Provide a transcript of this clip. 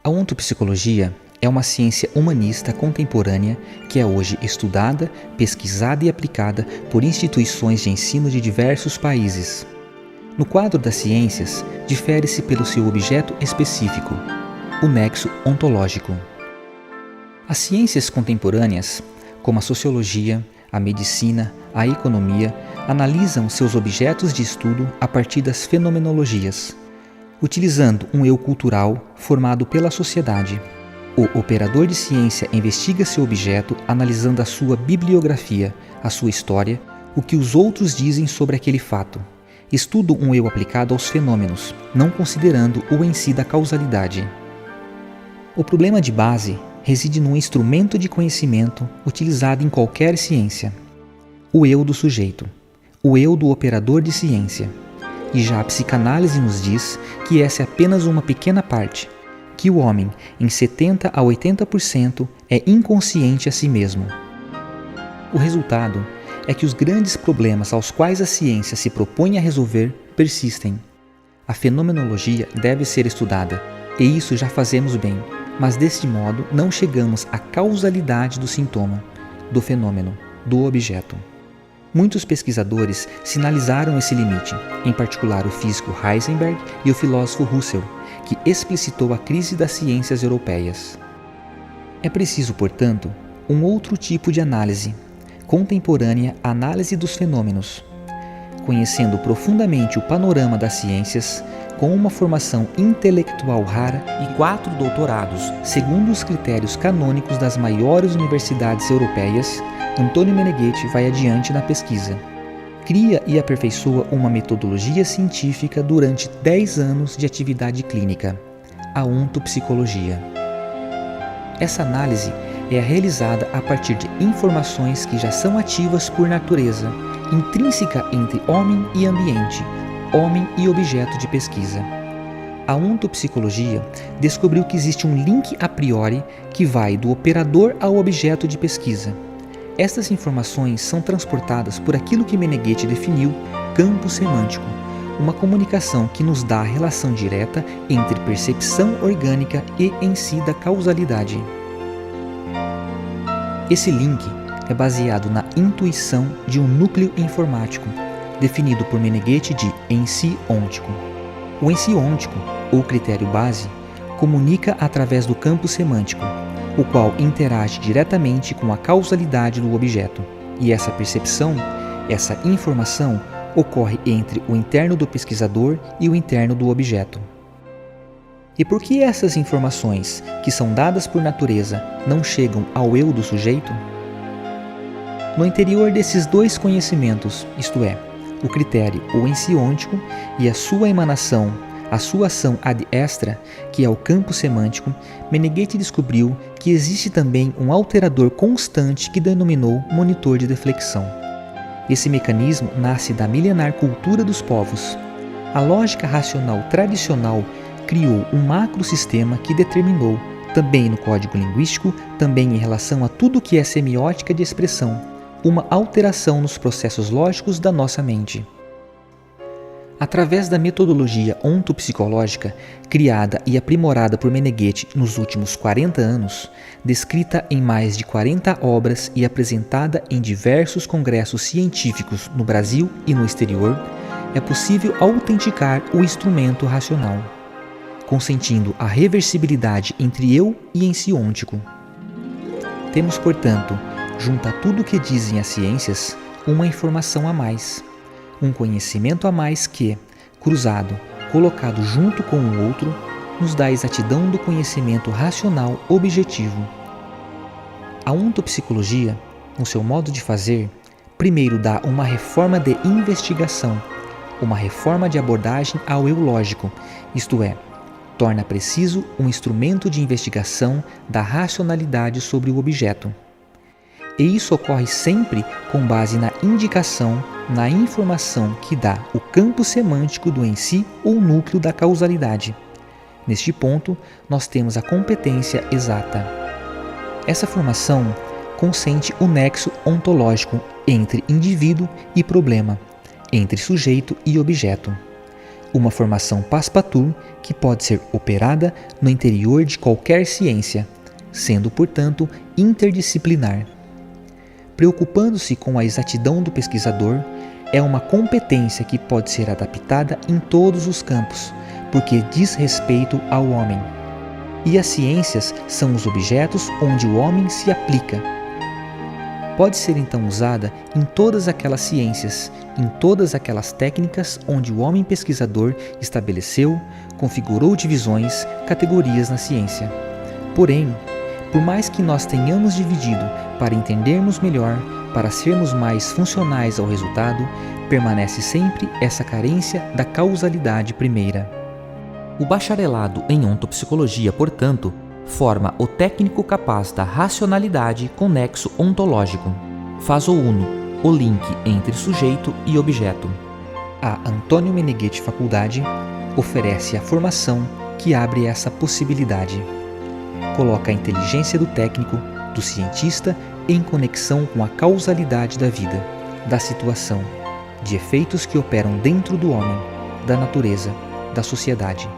A ontopsicologia é uma ciência humanista contemporânea que é hoje estudada, pesquisada e aplicada por instituições de ensino de diversos países. No quadro das ciências, difere-se pelo seu objeto específico, o nexo ontológico. As ciências contemporâneas, como a sociologia, a medicina, a economia, analisam seus objetos de estudo a partir das fenomenologias, utilizando um eu cultural formado pela sociedade. O operador de ciência investiga seu objeto analisando a sua bibliografia, a sua história, o que os outros dizem sobre aquele fato. Estuda um eu aplicado aos fenômenos, não considerando o em si da causalidade. O problema de base reside no instrumento de conhecimento utilizado em qualquer ciência: o eu do sujeito, o eu do operador de ciência. E já a psicanálise nos diz que essa é apenas uma pequena parte, que o homem, em 70 a 80%, é inconsciente a si mesmo. O resultado é que os grandes problemas aos quais a ciência se propõe a resolver persistem. A fenomenologia deve ser estudada, e isso já fazemos bem, mas deste modo não chegamos à causalidade do sintoma, do fenômeno, do objeto. Muitos pesquisadores sinalizaram esse limite, em particular o físico Heisenberg e o filósofo Russell, que explicitou a crise das ciências europeias. É preciso, portanto, um outro tipo de análise, contemporânea à análise dos fenômenos. Conhecendo profundamente o panorama das ciências, com uma formação intelectual rara e 4 doutorados, segundo os critérios canônicos das maiores universidades europeias, Antônio Meneghetti vai adiante na pesquisa. Cria e aperfeiçoa uma metodologia científica durante 10 anos de atividade clínica, a ontopsicologia. Essa análise é realizada a partir de informações que já são ativas por natureza, intrínseca entre homem e ambiente, homem e objeto de pesquisa. A ontopsicologia descobriu que existe um link a priori que vai do operador ao objeto de pesquisa. Estas informações são transportadas por aquilo que Meneghetti definiu campo semântico, uma comunicação que nos dá a relação direta entre percepção orgânica e em si da causalidade. Esse link é baseado na intuição de um núcleo informático, definido por Meneghetti de em si ôntico. O em si ôntico, ou critério base, comunica através do campo semântico, o qual interage diretamente com a causalidade do objeto, e essa percepção, essa informação, ocorre entre o interno do pesquisador e o interno do objeto. E por que essas informações, que são dadas por natureza, não chegam ao eu do sujeito? No interior desses dois conhecimentos, isto é, o critério ou em si ôntico e a sua emanação, a sua ação ad extra, que é o campo semântico, Meneghetti descobriu que existe também um alterador constante que denominou monitor de deflexão. Esse mecanismo nasce da milenar cultura dos povos. A lógica racional tradicional criou um macrosistema que determinou, também no código linguístico, também em relação a tudo que é semiótica de expressão, uma alteração nos processos lógicos da nossa mente. Através da metodologia ontopsicológica, criada e aprimorada por Meneghetti nos últimos 40 anos, descrita em mais de 40 obras e apresentada em diversos congressos científicos no Brasil e no exterior, é possível autenticar o instrumento racional, consentindo a reversibilidade entre eu e em si ôntico. Temos, portanto, junto a tudo o que dizem as ciências, uma informação a mais, um conhecimento a mais que, cruzado, colocado junto com o outro, nos dá a exatidão do conhecimento racional objetivo. A ontopsicologia, no seu modo de fazer, primeiro dá uma reforma de investigação, uma reforma de abordagem ao eu lógico, isto é, torna preciso um instrumento de investigação da racionalidade sobre o objeto. E isso ocorre sempre com base na indicação, na informação que dá o campo semântico do em si ou núcleo da causalidade. Neste ponto, nós temos a competência exata. Essa formação consente o nexo ontológico entre indivíduo e problema, entre sujeito e objeto. uma formação passepartout que pode ser operada no interior de qualquer ciência, sendo, portanto, interdisciplinar. Preocupando-se com a exatidão do pesquisador, é uma competência que pode ser adaptada em todos os campos, porque diz respeito ao homem. E as ciências são os objetos onde o homem se aplica. Pode ser então usada em todas aquelas ciências, em todas aquelas técnicas onde o homem pesquisador estabeleceu, configurou divisões, categorias na ciência. Porém, por mais que nós tenhamos dividido para entendermos melhor, para sermos mais funcionais ao resultado, permanece sempre essa carência da causalidade primeira. O bacharelado em ontopsicologia, portanto, forma o técnico capaz da racionalidade com nexo ontológico. Faz o uno, o link entre sujeito e objeto. A Antônio Meneghetti Faculdade oferece a formação que abre essa possibilidade. Coloca a inteligência do técnico, do cientista, em conexão com a causalidade da vida, da situação, de efeitos que operam dentro do homem, da natureza, da sociedade.